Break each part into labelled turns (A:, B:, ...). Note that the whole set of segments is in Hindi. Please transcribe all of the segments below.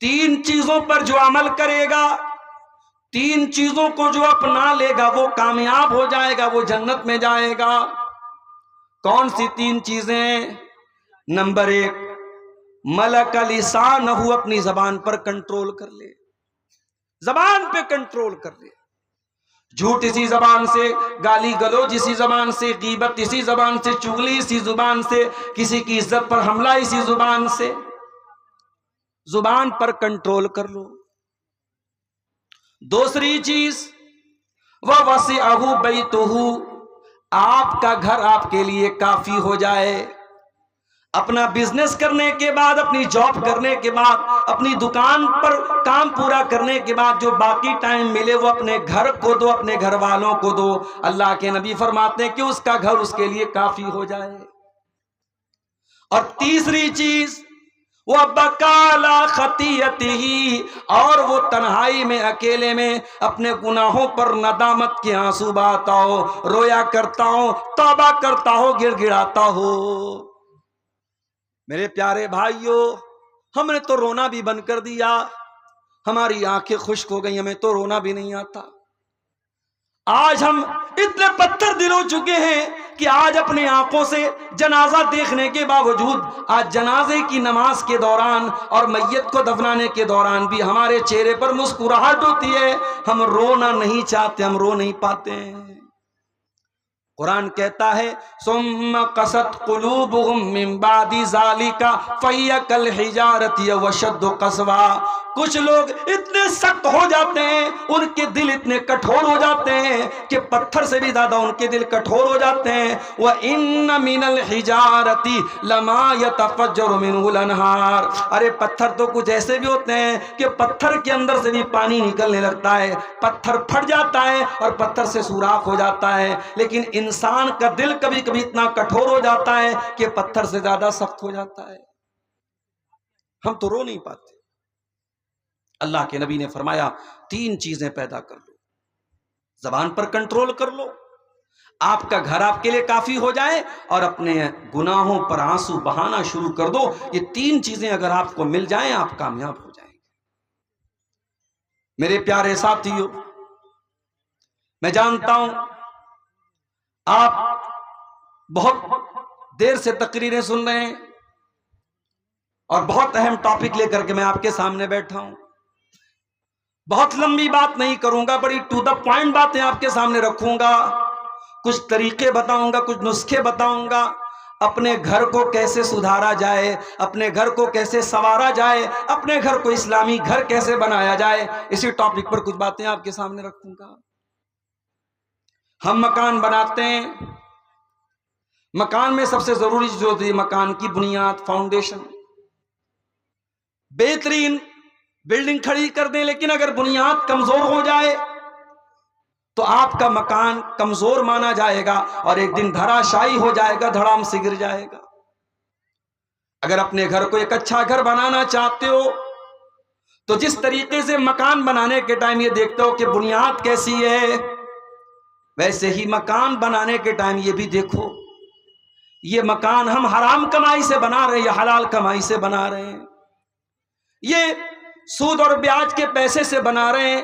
A: तीन चीजों पर जो अमल करेगा, तीन चीजों को जो अपना लेगा वो कामयाब हो जाएगा, वो जन्नत में जाएगा। कौन सी तीन चीजें? नंबर एक, मलक लिसानहु, अपनी जबान पर कंट्रोल कर ले, जबान पे कंट्रोल कर ले। झूठ इसी जबान से, गाली गलौज इसी जबान से, गीबत इसी जबान से, चुगली इसी जुबान से, किसी की इज्जत पर हमला इसी जुबान से। जुबान पर कंट्रोल कर लो। दूसरी चीज, वह वसिअहु बैतुहु, आपका घर आपके लिए काफी हो जाए। अपना बिजनेस करने के बाद, अपनी जॉब करने के बाद, अपनी दुकान पर काम पूरा करने के बाद जो बाकी टाइम मिले वो अपने घर को दो, अपने घर वालों को दो। अल्लाह के नबी फरमाते हैं कि उसका घर उसके लिए काफी हो जाए। और तीसरी चीज, वह बकाला खतियतिही, और वो तन्हाई में, अकेले में अपने गुनाहों पर नदामत के आंसू बहाता हो, रोया करता हो, तौबा करता हो, गिड़गिड़ाता हो। मेरे प्यारे भाइयों, हमने तो रोना भी बंद कर दिया, हमारी आंखें खुश्क हो गई, हमें तो रोना भी नहीं आता। आज हम इतने पत्थर दिल हो चुके हैं कि आज अपनी आंखों से जनाजा देखने के बावजूद, आज जनाजे की नमाज के दौरान और मैयत को दफनाने के दौरान भी हमारे चेहरे पर मुस्कुराहट होती है। हम रोना नहीं चाहते, हम रो नहीं पाते हैं। कुरान कहता है, सुम्मा कसत कुलूबुहुम मिन बादी ज़ालिका फहिय कल हिजारति व अशद्दु क़स्वा। कुछ लोग इतने सख्त हो जाते हैं, उनके दिल इतने कठोर हो जाते हैं कि पत्थर से भी ज्यादा उनके दिल कठोर हो जाते हैं। व इन्न मिनल हिजारति लमा यतफज्जरु मिनहुल अनहार। अरे पत्थर तो कुछ ऐसे भी होते हैं कि पत्थर के अंदर से भी पानी निकलने लगता है, पत्थर फट जाता है और पत्थर से सुराख हो जाता है। लेकिन इंसान का दिल कभी कभी इतना कठोर हो जाता है कि पत्थर से ज्यादा सख्त हो जाता है। हम तो रो नहीं पाते। अल्लाह के नबी ने फरमाया, तीन चीजें पैदा कर लो, जबान पर कंट्रोल कर लो, आपका घर आपके लिए काफी हो जाए, और अपने गुनाहों पर आंसू बहाना शुरू कर दो। ये तीन चीजें अगर आपको मिल जाएं, आप कामयाब हो जाएंगे। मेरे प्यारे साथियों, मैं जानता हूं आप बहुत देर से तकरीरें सुन रहे हैं और बहुत अहम टॉपिक लेकर के मैं आपके सामने बैठा हूं। बहुत लंबी बात नहीं करूंगा, बड़ी टू द पॉइंट बातें आपके सामने रखूंगा। कुछ तरीके बताऊंगा, कुछ नुस्खे बताऊंगा, अपने घर को कैसे सुधारा जाए, अपने घर को कैसे संवारा जाए, अपने घर को इस्लामी घर कैसे बनाया जाए। इसी टॉपिक पर कुछ बातें आपके सामने रखूंगा। हम मकान बनाते हैं, मकान में सबसे जरूरी चीज होती है मकान की बुनियाद, फाउंडेशन। बेहतरीन बिल्डिंग खड़ी कर दें, लेकिन अगर बुनियाद कमजोर हो जाए तो आपका मकान कमजोर माना जाएगा और एक दिन धराशायी हो जाएगा, धड़ाम से गिर जाएगा। अगर अपने घर को एक अच्छा घर बनाना चाहते हो तो जिस तरीके से मकान बनाने के टाइम ये देखते हो कि बुनियाद कैसी है, वैसे ही मकान बनाने के टाइम ये भी देखो ये मकान हम हराम कमाई से बना रहे हैं या हलाल कमाई से बना रहे हैं, ये सूद और ब्याज के पैसे से बना रहे हैं,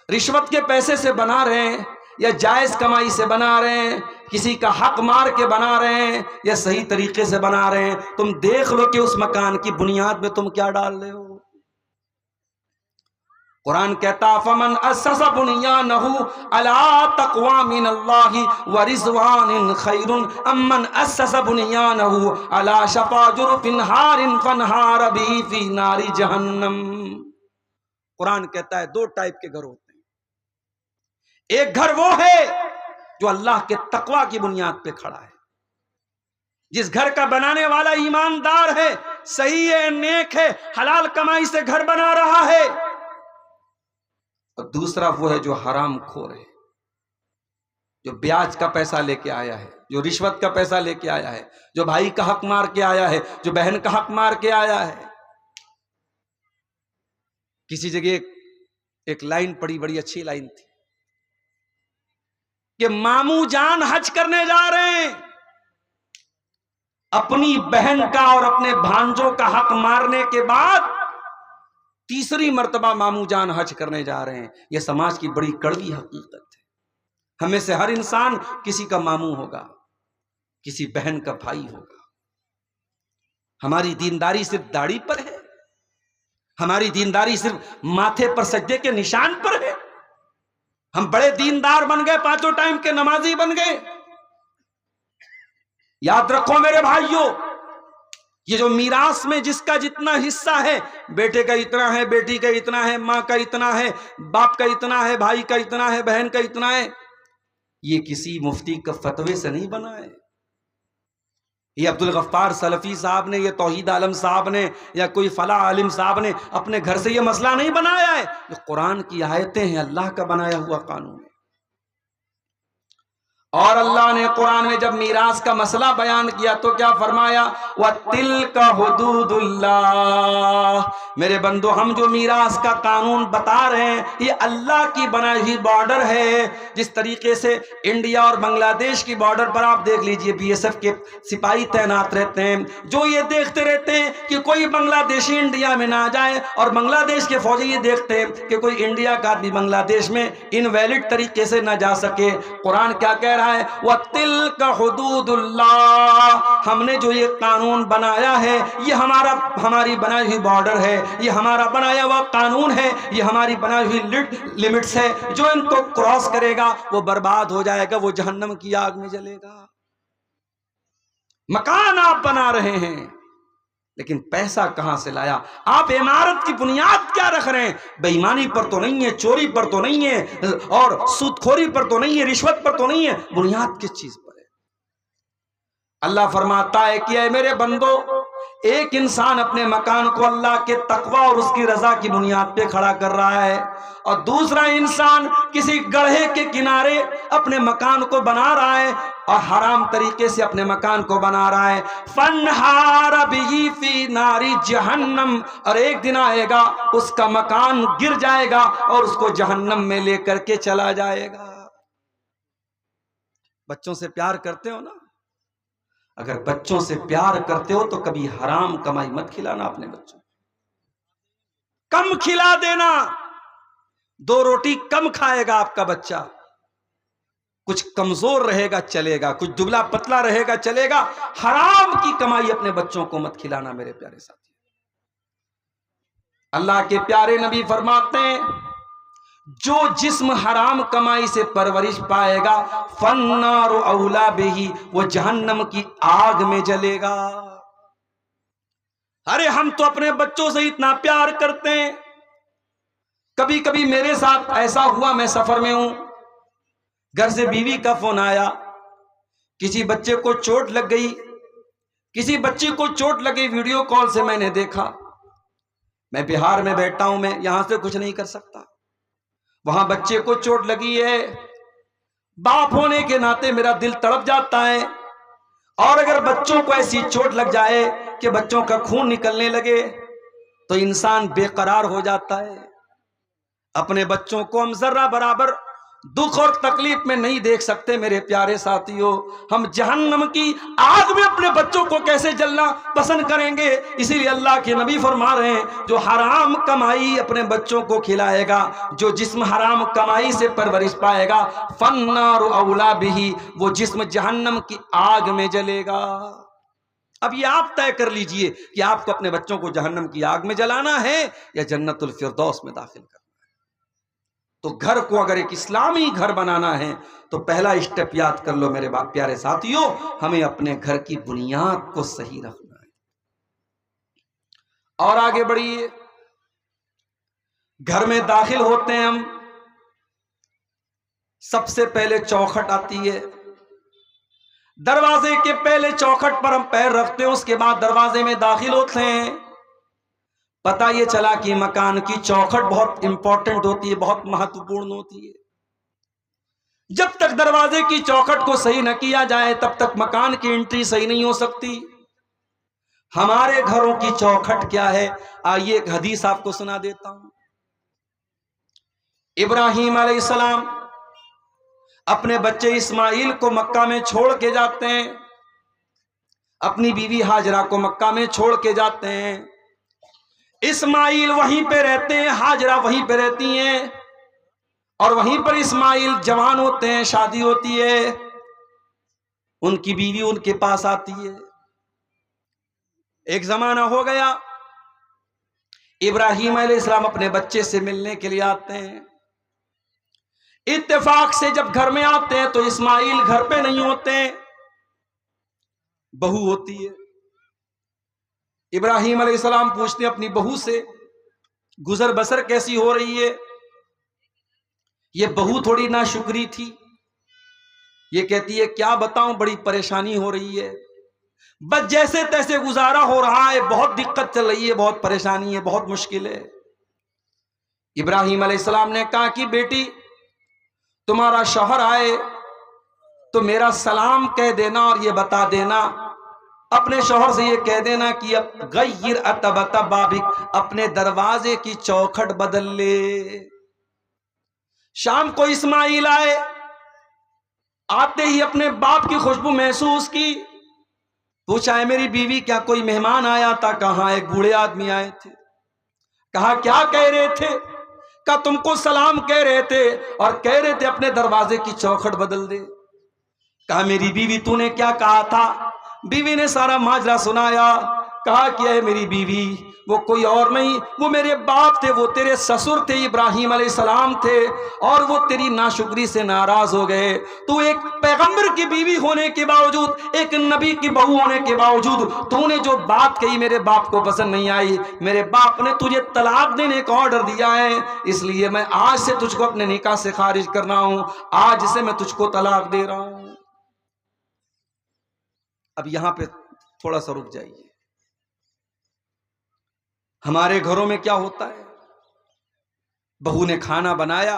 A: रिश्वत के पैसे से बना रहे हैं, या जायज कमाई से बना रहे हैं, किसी का हक मार के बना रहे हैं, या सही तरीके से बना रहे हैं। तुम देख लो कि उस मकान की बुनियाद में तुम क्या डाल रहे हो। कुरान कहता, फमन अस्ससा बुनियानहु अला तक़वा मिनल्लाहि व रिज़वानिन खैरुन अम्मन अस्ससा बुनियानहु अला शफ़ा जुरफिन हारिन फनहार बिही फी नारी जहन्नम। कुरान कहता है दो टाइप के घर होते हैं। एक घर वो है जो अल्लाह के तक़वा की बुनियाद पे खड़ा है, जिस घर का बनाने वाला ईमानदार है, सही है, नेक है, हलाल कमाई से घर बना रहा है। और दूसरा वो है जो हराम खोर है, जो ब्याज का पैसा लेके आया है, जो रिश्वत का पैसा लेके आया है, जो भाई का हक मार के आया है, जो बहन का हक मार के आया है। किसी जगह एक लाइन पड़ी, बड़ी अच्छी लाइन थी कि मामू जान हज करने जा रहे हैं, अपनी बहन का और अपने भांजों का हक मारने के बाद तीसरी मर्तबा मामू जान हज करने जा रहे हैं। यह समाज की बड़ी कड़वी हकीकत है। हमें से हर इंसान किसी का मामू होगा, किसी बहन का भाई होगा। हमारी दीनदारी सिर्फ दाढ़ी पर है, हमारी दीनदारी सिर्फ माथे पर सज्जे के निशान पर है। हम बड़े दीनदार बन गए, पांचों टाइम के नमाजी बन गए। याद रखो मेरे भाइयों, ये जो मीरास में जिसका जितना हिस्सा है, बेटे का इतना है, बेटी का इतना है, मां का इतना है, बाप का इतना है, भाई का इतना है, बहन का इतना है, ये किसी मुफ्ती का फतवे से नहीं बना है। ये अब्दुल गफ्फार सलफी साहब ने, ये तौहीद आलम साहब ने, या कोई फला आलिम साहब ने अपने घर से ये मसला नहीं बनाया है। ये कुरान की आयतें हैं, अल्लाह का बनाया हुआ कानून है। और अल्लाह ने कुरान में जब मीरास का मसला बयान किया तो क्या फरमाया? वतिल्का हुदूदुल्लाह। मेरे बंदो, हम जो मीरास का कानून बता रहे हैं, ये अल्लाह की बनाई हुई बॉर्डर है। जिस तरीके से इंडिया और बांग्लादेश की बॉर्डर पर आप देख लीजिए, बीएसएफ के सिपाही तैनात रहते हैं, जो ये देखते रहते हैं कि कोई बांग्लादेशी इंडिया में ना जाए, और बांग्लादेश के फौजी ये देखते हैं कि कोई इंडिया का आदमी बांग्लादेश में इनवैलिड तरीके से ना जा सके। कुरान क्या कह रहा है? वतिल्का हुदूदुल्लाह। हमने जो ये कानून बनाया है, ये हमारी बनाई हुई बॉर्डर है, ये हमारा बनाया हुआ कानून है, ये हमारी बनाई हुई लिमिट्स है। जो इनको क्रॉस करेगा वो बर्बाद हो जाएगा, वो जहन्नम की आग में जलेगा। मकान आप बना रहे हैं, लेकिन पैसा कहां से लाया? आप इमारत की बुनियाद क्या रख रहे हैं? बेईमानी पर तो नहीं है, चोरी पर तो नहीं है, और सूदखोरी पर तो नहीं है, रिश्वत पर तो नहीं है। बुनियाद किस चीज पर है? अल्लाह फरमाता है कि ऐ मेरे बंदो, एक इंसान अपने मकान को अल्लाह के तकवा और उसकी रजा की बुनियाद पे खड़ा कर रहा है, और दूसरा इंसान किसी गड्ढे के किनारे अपने मकान को बना रहा है और हराम तरीके से अपने मकान को बना रहा है। फन्हार बिही फी नारी जहन्नम। और एक दिन आएगा, उसका मकान गिर जाएगा और उसको जहन्नम में लेकर के चला जाएगा। बच्चों से प्यार करते हो ना? अगर बच्चों से प्यार करते हो तो कभी हराम कमाई मत खिलाना अपने बच्चों को। कम खिला देना, 2 रोटी कम खाएगा आपका बच्चा। कुछ कमजोर रहेगा चलेगा, कुछ दुबला पतला रहेगा चलेगा। हराम की कमाई अपने बच्चों को मत खिलाना मेरे प्यारे साथी। अल्लाह के प्यारे नबी फरमाते हैं, जो जिस्म हराम कमाई से परवरिश पाएगा, फन्नारु औला बिही, वो जहन्नम की आग में जलेगा। अरे हम तो अपने बच्चों से इतना प्यार करते हैं। कभी कभी मेरे साथ ऐसा हुआ, मैं सफर में हूं, घर से बीवी का फोन आया, किसी बच्चे को चोट लग गई, किसी बच्चे को चोट लगी। वीडियो कॉल से मैंने देखा। मैं बिहार में बैठा हूं, मैं यहां से कुछ नहीं कर सकता। वहां बच्चे को चोट लगी है। बाप होने के नाते मेरा दिल तड़प जाता है। और अगर बच्चों को ऐसी चोट लग जाए कि बच्चों का खून निकलने लगे तो इंसान बेकरार हो जाता है। अपने बच्चों को हम जर्रा बराबर दुख और तकलीफ में नहीं देख सकते मेरे प्यारे साथियों। हम जहन्नम की आग में अपने बच्चों को कैसे जलना पसंद करेंगे? इसीलिए अल्लाह के नबी फरमा रहे हैं, जो हराम कमाई अपने बच्चों को खिलाएगा, जो जिस्म हराम कमाई से परवरिश पाएगा, फन्नारु औला बिही, वो जिस्म जहन्नम की आग में जलेगा। अब ये आप तय कर लीजिए कि आपको अपने बच्चों को जहन्नम की आग में जलाना है या जन्नतुल फिरदौस में दाखिल करना है। तो घर को अगर एक इस्लामी घर बनाना है तो पहला स्टेप याद कर लो मेरे प्यारे साथियों, हमें अपने घर की बुनियाद को सही रखना है। और आगे बढ़िए, घर में दाखिल होते हैं हम, सबसे पहले चौखट आती है। दरवाजे के पहले चौखट पर हम पैर रखते हैं, उसके बाद दरवाजे में दाखिल होते हैं। पता ये चला कि मकान की चौखट बहुत इंपॉर्टेंट होती है, बहुत महत्वपूर्ण होती है। जब तक दरवाजे की चौखट को सही न किया जाए तब तक मकान की एंट्री सही नहीं हो सकती। हमारे घरों की चौखट क्या है? आइए एक हदीस आपको सुना देता हूं। इब्राहिम अलैहिस्सलाम अपने बच्चे इस्माइल को मक्का में छोड़ के जाते हैं, अपनी बीवी हाजरा को मक्का में छोड़ के जाते हैं। इस्माइल वहीं पे रहते हैं, हाजरा वहीं पे रहती हैं, और वहीं पर इस्माइल जवान होते हैं, शादी होती है, उनकी बीवी उनके पास आती है। एक जमाना हो गया, इब्राहिम अलैहिस्सलाम अपने बच्चे से मिलने के लिए आते हैं। इत्तेफाक से जब घर में आते हैं तो इस्माइल घर पे नहीं होते, बहू होती है। इब्राहिम अलैहिस्सलाम पूछते हैं अपनी बहू से, गुजर बसर कैसी हो रही है? ये बहू थोड़ी नाशुक्री थी। ये कहती है क्या बताऊं, बड़ी परेशानी हो रही है, बस जैसे तैसे गुजारा हो रहा है, बहुत दिक्कत चल रही है, बहुत परेशानी है, बहुत मुश्किल है। इब्राहिम अलैहिस्सलाम ने कहा कि बेटी, तुम्हारा शौहर आए तो मेरा सलाम कह देना और ये बता देना, अपने शौहर से ये कह देना कि अब गय्यर अतबत बाबिक, अपने दरवाजे की चौखट बदल ले। शाम को इस्माइल आए, आते ही अपने बाप की खुशबू महसूस की। पूछा है मेरी बीवी क्या कोई मेहमान आया था? कहा एक बूढ़े आदमी आए थे। कहा क्या कह रहे थे? कहा तुमको सलाम कह रहे थे और कह रहे थे अपने दरवाजे की चौखट बदल दे। कहा मेरी बीवी तूने क्या कहा था? बीवी ने सारा माजरा सुनाया। कहा क्या है मेरी बीवी, वो कोई और नहीं, वो मेरे बाप थे, वो तेरे ससुर थे, इब्राहिम अलैहिस्सलाम थे, और वो तेरी नाशुक्री से नाराज हो गए। तू एक पैगंबर की बीवी होने के बावजूद, एक नबी की बहू होने के बावजूद तूने जो बात कही मेरे बाप को पसंद नहीं आई। मेरे बाप ने तुझे तलाक देने का ऑर्डर दिया है, इसलिए मैं आज से तुझको अपने निकाह से खारिज कर रहा हूं, आज से मैं तुझको तलाक दे रहा हूं। अब यहां पे थोड़ा सा रुक जाइए। हमारे घरों में क्या होता है, बहू ने खाना बनाया,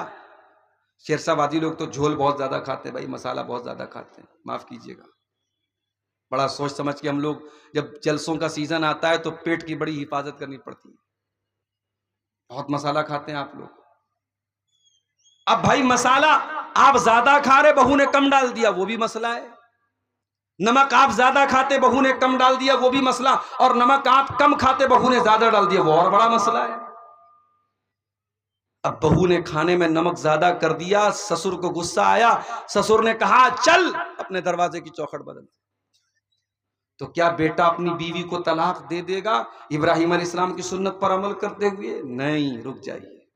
A: शेरशाबादी लोग तो झोल बहुत ज्यादा खाते हैं भाई, मसाला बहुत ज्यादा खाते हैं, माफ कीजिएगा। बड़ा सोच समझ के हम लोग, जब जलसों का सीजन आता है तो पेट की बड़ी हिफाजत करनी पड़ती है। बहुत मसाला खाते हैं आप लोग। अब भाई मसाला आप ज्यादा खा रहे, बहू ने कम डाल दिया, वो भी मसला है। नमक आप ज्यादा खाते, बहू ने कम डाल दिया, वो भी मसला। और नमक आप कम खाते, बहू ने ज्यादा डाल दिया, वो और बड़ा मसला है। अब बहू ने खाने में नमक ज्यादा कर दिया, ससुर को गुस्सा आया, ससुर ने कहा चल अपने दरवाजे की चौखट बदल। तो क्या बेटा अपनी बीवी को तलाक दे देगा इब्राहिम अलैहिस्सलाम की सुन्नत पर अमल करते हुए? नहीं, रुक जाइए,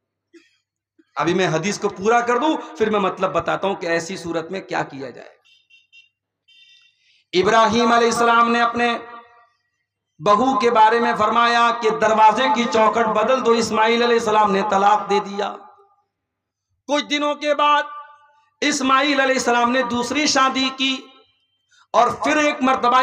A: अभी मैं हदीस को पूरा कर दूं, फिर मैं मतलब बताता हूं कि ऐसी सूरत में क्या किया जाए। इब्राहिम अलैहिस्सलाम ने अपने बहू के बारे में फरमाया कि दरवाजे की चौखट बदल दो। इस्माइल अलैहिस्सलाम ने तलाक दे दिया। कुछ दिनों के बाद इस्माइल अलैहिस्सलाम ने दूसरी शादी की और फिर एक मर्तबा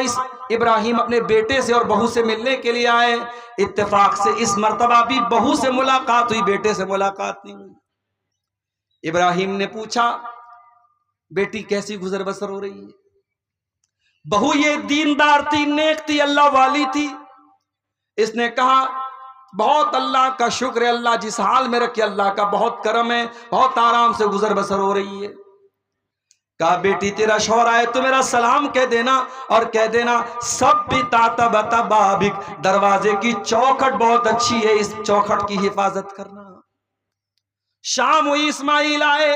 A: इब्राहिम अपने बेटे से और बहू से मिलने के लिए आए। इत्तेफाक से इस मर्तबा भी बहू से मुलाकात हुई, बेटे से मुलाकात नहीं हुई। इब्राहिम ने पूछा बेटी कैसी गुजर बसर हो रही है? बहू ये दीनदार थी, नेक थी, अल्लाह वाली थी। इसने कहा बहुत अल्लाह का शुक्र है, अल्लाह जिस हाल में रखे अल्लाह का बहुत करम है, बहुत आराम से गुजर बसर हो रही है। कहा बेटी तेरा शौहर आए तो मेरा सलाम कह देना और कह देना सब भी ताता बता बाबिक, दरवाजे की चौखट बहुत अच्छी है, इस चौखट की हिफाजत करना। शाम हुई, इस्माइल आए,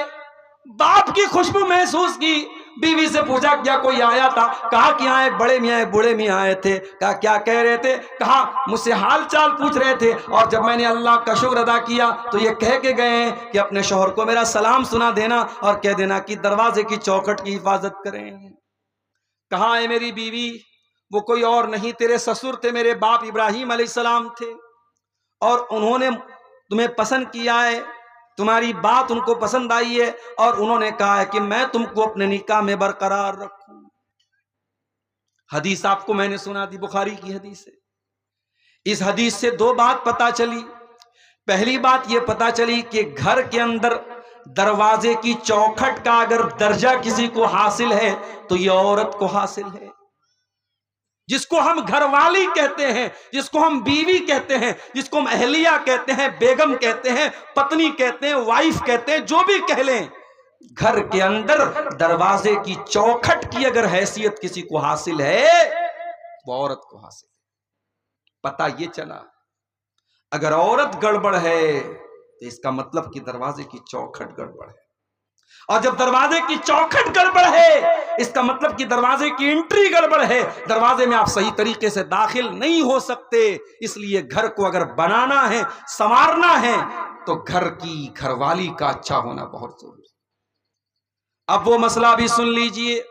A: बाप की खुशबू महसूस की। बीवी से पूछा क्या कोई आया था? कहा कि यहाँ एक बड़े मियाँ एक बूढ़े मियाँ आए थे। कहा क्या कह रहे थे? कहा मुझसे हाल चाल पूछ रहे थे और जब मैंने अल्लाह का शुक्र अदा किया तो ये कह के गए हैं कि अपने शौहर को मेरा सलाम सुना देना और कह देना कि दरवाजे की चौखट की हिफाजत करें। कहा है मेरी बीवी, वो कोई और नहीं तेरे ससुर थे, मेरे बाप इब्राहिम अलैहिस्सलाम थे और उन्होंने तुम्हें पसंद किया है, तुम्हारी बात उनको पसंद आई है और उन्होंने कहा है कि मैं तुमको अपने निकाह में बरकरार रखूं। हदीस आपको मैंने सुना दी, बुखारी की हदीस है। इस हदीस से दो बात पता चली। पहली बात यह पता चली कि घर के अंदर दरवाजे की चौखट का अगर दर्जा किसी को हासिल है तो यह औरत को हासिल है। जिसको हम घरवाली कहते हैं, जिसको हम बीवी कहते हैं, जिसको हम अहलिया कहते हैं, बेगम कहते हैं, पत्नी कहते हैं, वाइफ कहते हैं, जो भी कह लें, घर के अंदर दरवाजे की चौखट की अगर हैसियत किसी को हासिल है वो औरत को हासिल है। पता ये चला अगर औरत गड़बड़ है तो इसका मतलब कि दरवाजे की चौखट गड़बड़ है, और जब दरवाजे की चौखट गड़बड़ है इसका मतलब कि दरवाजे की एंट्री गड़बड़ है, दरवाजे में आप सही तरीके से दाखिल नहीं हो सकते। इसलिए घर को अगर बनाना है, संवारना है, तो घर की घरवाली का अच्छा होना बहुत जरूरी है। अब वो मसला भी सुन लीजिए,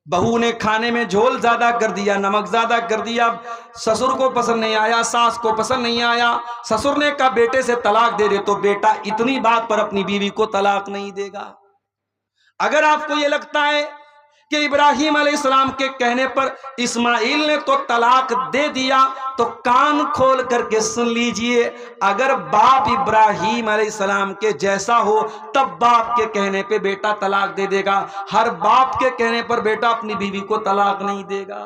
A: बहू ने खाने में झोल ज्यादा कर दिया, नमक ज्यादा कर दिया, ससुर को पसंद नहीं आया, सास को पसंद नहीं आया, ससुर ने कहा बेटे से तलाक दे दे, तो बेटा इतनी बात पर अपनी बीवी को तलाक नहीं देगा। अगर आपको यह लगता है कि इब्राहिम अलैहिस्सलाम के कहने पर इस्माइल ने तो तलाक दे दिया, तो कान खोल करके सुन लीजिए, अगर बाप इब्राहिम अलैहिस्सलाम के जैसा हो तब बाप के कहने पे बेटा तलाक दे देगा। हर बाप के कहने पर बेटा अपनी बीवी को तलाक नहीं देगा,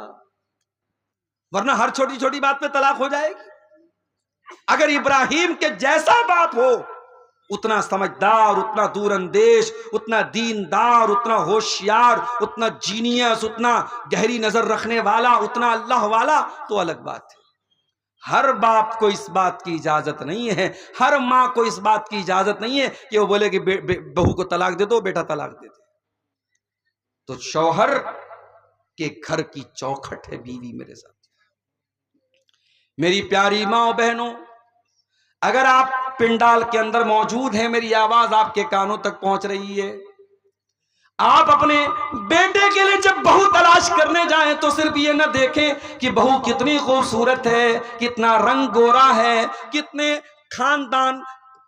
A: वरना हर छोटी छोटी बात पे तलाक हो जाएगी। अगर इब्राहिम के जैसा बाप हो, उतना समझदार, उतना दूरअंदेश, उतना दीनदार, उतना होशियार, उतना जीनियस, उतना गहरी नजर रखने वाला, उतना अल्लाह वाला, तो अलग बात है। हर बाप को इस बात की इजाजत नहीं है, हर मां को इस बात की इजाजत नहीं है कि वो बोले कि बहू को तलाक दे दो, बेटा तलाक दे दे। तो शौहर के घर की चौखट है बीवी। मेरे साथ मेरी प्यारी माँ बहनों, अगर आप पिंडाल के अंदर मौजूद हैं, मेरी आवाज आपके कानों तक पहुंच रही है, आप अपने बेटे के लिए जब बहू तलाश करने जाएं तो सिर्फ ये न देखें कि बहू कितनी खूबसूरत है, कितना रंग गोरा है,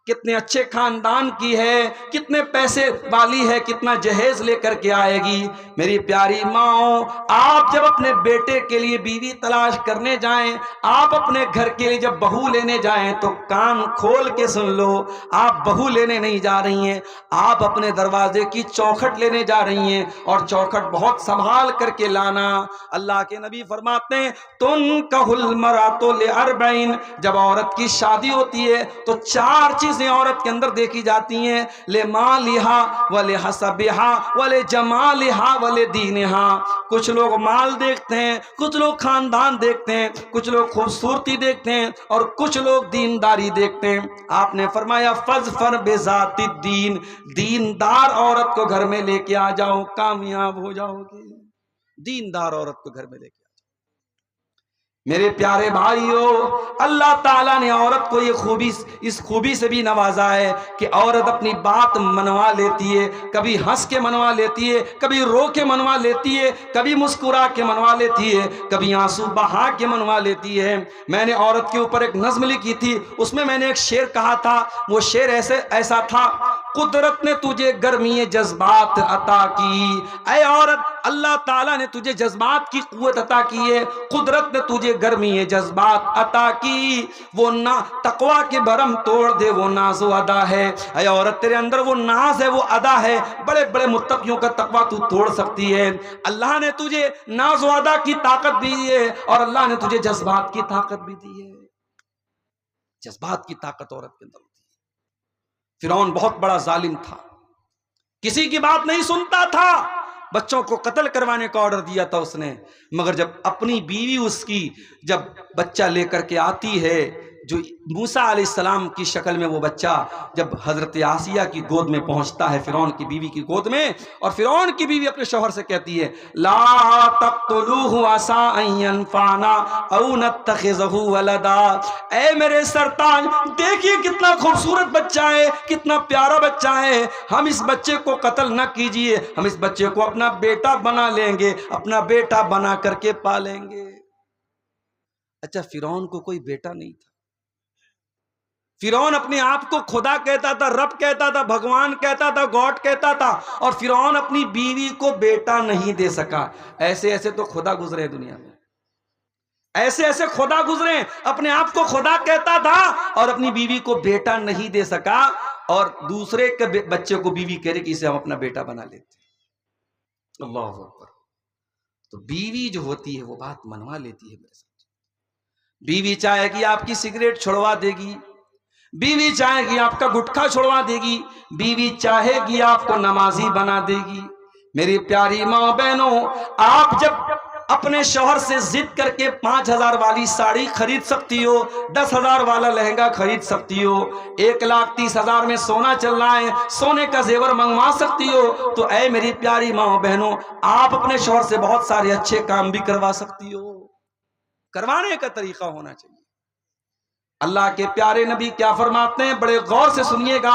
A: कितने अच्छे खानदान की है, कितने पैसे वाली है, कितना जहेज लेकर के आएगी। मेरी प्यारी माओ, आप जब अपने बेटे के लिए बीवी तलाश करने जाएं, आप अपने घर के लिए जब बहू लेने जाएं, तो कान खोल के सुन लो, आप बहू लेने नहीं जा रही हैं, आप अपने दरवाजे की चौखट लेने जा रही हैं, और चौखट बहुत संभाल करके लाना। अल्लाह के नबी फरमाते हैं, तुन कहुल मरातो ले अरबईन, जब औरत की शादी होती है तो 4 चीजें औरत के अंदर देखी जाती हैं, ले मालिहा वले हसबिहा वले जमालिहा वले दीनिहा। कुछ लोग माल देखते हैं, कुछ लोग खानदान देखते हैं, कुछ लोग खूबसूरती देखते हैं, और कुछ लोग दीनदारी देखते हैं। आपने फरमाया फज़फर बेज़ाति दीन, दीनदार औरत को घर में लेके आ जाओ, कामयाब हो जाओगे। दीनदार औरत को घर में लेके मेरे प्यारे भाइयों, अल्लाह ताला ने औरत को ये खूबी, इस खूबी से भी नवाजा है कि औरत अपनी बात मनवा लेती है, कभी हंस के मनवा लेती है, कभी रो के मनवा लेती है, कभी मुस्कुरा के मनवा लेती है, कभी आंसू बहा के मनवा लेती है। मैंने औरत के ऊपर एक नज्म लिखी थी, उसमें मैंने एक शेर कहा था, वो शेर ऐसा था, कुदरत ने तुझे गर्मी जज्बात अता की। ऐ औरत, अल्लाह ताला ने तुझे जज्बात की कुव्वत अता की है, कुदरत ने तुझे गर्मी जज्बात अता की। वो ना तकवा के भरम तोड़ दे, वो नाज़ो अदा है। ऐ औरत, तेरे अंदर वो नाज है, वो अदा है, बड़े बड़े मुत्तकियों का तकवा तू तोड़ सकती है। अल्लाह ने तुझे नाज़ो अदा की ताकत भी दी है, और अल्लाह ने तुझे जज्बात की ताकत भी दी है। जज्बात की ताकत औरत के अंदर होती है। फिरौन बहुत बड़ा जालिम था, किसी की बात नहीं सुनता था, बच्चों को कत्ल करवाने का ऑर्डर दिया था उसने। मगर जब अपनी बीवी उसकी जब बच्चा लेकर के आती है, जो मूसा अलैहिस्सलाम की शक्ल में वो बच्चा जब हजरत आसिया की गोद में पहुंचता है, फिरौन की बीवी की गोद में, और फिरौन की बीवी अपने शौहर से कहती है, ला तक़्तुलूहु असा अन यनफ़ाना औ नत्तख़िज़हु वलदा। ऐ मेरे सरताज, देखिए कितना खूबसूरत बच्चा है, कितना प्यारा बच्चा है, हम इस बच्चे को कत्ल न कीजिए, हम इस बच्चे को अपना बेटा बना लेंगे, अपना बेटा बना करके पालेंगे। अच्छा, फिरौन को कोई बेटा नहीं था। फिरौन अपने आप को खुदा कहता था, रब कहता था, भगवान कहता था, गॉड कहता था, और फिरौन अपनी बीवी को बेटा नहीं दे सका। ऐसे ऐसे तो खुदा गुजरे दुनिया में, ऐसे ऐसे खुदा गुजरे, अपने आप को खुदा कहता था और अपनी बीवी को बेटा नहीं दे सका, और दूसरे के बच्चे को बीवी कह रही कि इसे हम अपना बेटा बना लेते। अल्लाह अकबर। तो बीवी जो होती है वो बात मनवा लेती है मेरे साथ। बीवी चाहेगी आपकी सिगरेट छुड़वा देगी, बीवी चाहेगी आपका गुटखा छुड़वा देगी, बीवी चाहेगी आपको नमाजी बना देगी। मेरी प्यारी माँ बहनों, आप जब अपने शौहर से जिद करके 5,000 वाली साड़ी खरीद सकती हो, 10,000 वाला लहंगा खरीद सकती हो, 1,30,000 में सोना चल रहा है, सोने का जेवर मंगवा सकती हो। तो ऐ मेरी प्यारी माँ बहनों, आप अपने शौहर से बहुत सारे अच्छे काम भी करवा सकती हो। करवाने का तरीका होना चाहिए। अल्लाह के प्यारे नबी क्या फरमाते हैं, बड़े गौर से सुनिएगा।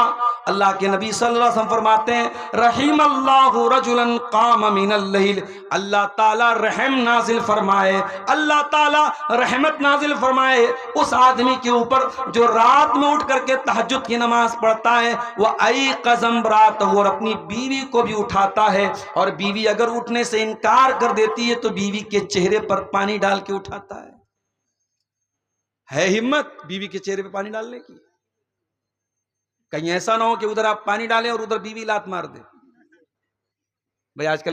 A: अल्लाह के नबी सल्लल्लाहु अलैहि वसल्लम फरमाते हैं, रहीमल्लाहु रजुलन काम मिनल लैल, अल्लाह ताला रहम नाजिल फरमाए, अल्लाह ताला रहमत नाजिल फरमाए उस आदमी के ऊपर जो रात में उठ करके तहज्जुद की नमाज पढ़ता है। वह आई कज़म रात हो, और अपनी बीवी को भी उठाता है, और बीवी अगर उठने से इनकार कर देती है तो बीवी के चेहरे पर पानी डाल के उठाता है हिम्मत बीवी के चेहरे पे पानी डालने की? कहीं ऐसा ना हो कि उधर आप पानी डालें और उधर बीवी लात मार दे। भाई आजकल